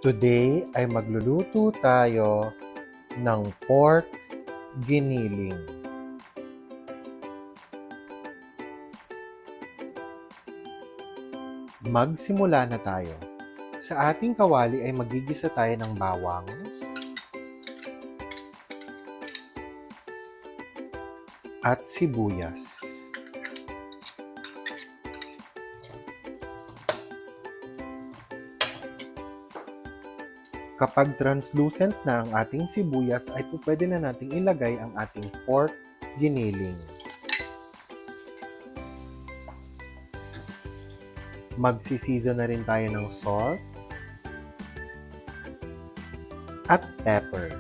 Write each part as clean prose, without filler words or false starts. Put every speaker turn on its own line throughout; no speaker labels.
Today ay magluluto tayo ng pork giniling. Magsimula na tayo. Sa ating kawali ay magigisa tayo ng bawang, at sibuyas. Kapag translucent na ang ating sibuyas, ay pwede na nating ilagay ang ating pork giniling. Magsisizo na rin tayo ng salt at pepper.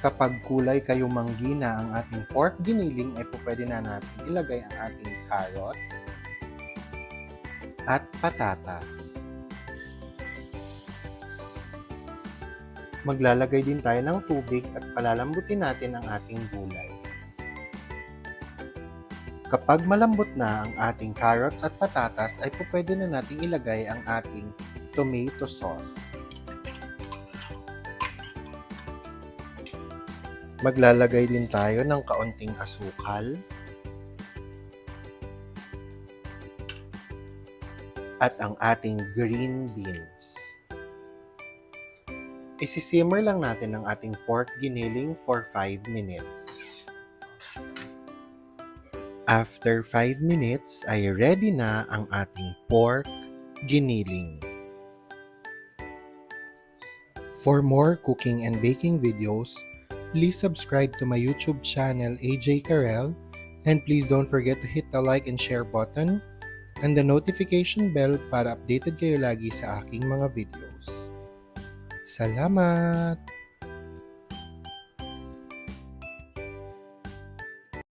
Kapag kulay kayo manggina ang ating pork giniling, ay pwede na natin ilagay ang ating carrots at patatas. Maglalagay din tayo ng tubig at palalambutin natin ang ating gulay. Kapag malambot na ang ating carrots at patatas, ay pwede na natin ilagay ang ating tomato sauce. Maglalagay din tayo ng kaunting asukal at ang ating green beans. Isisimmer lang natin ang ating pork giniling for 5 minutes. After 5 minutes ay ready na ang ating pork giniling. For more cooking and baking videos, please subscribe to my YouTube channel AJ Karel, and please don't forget to hit the like and share button and the notification bell para updated kayo lagi sa aking mga videos. Salamat!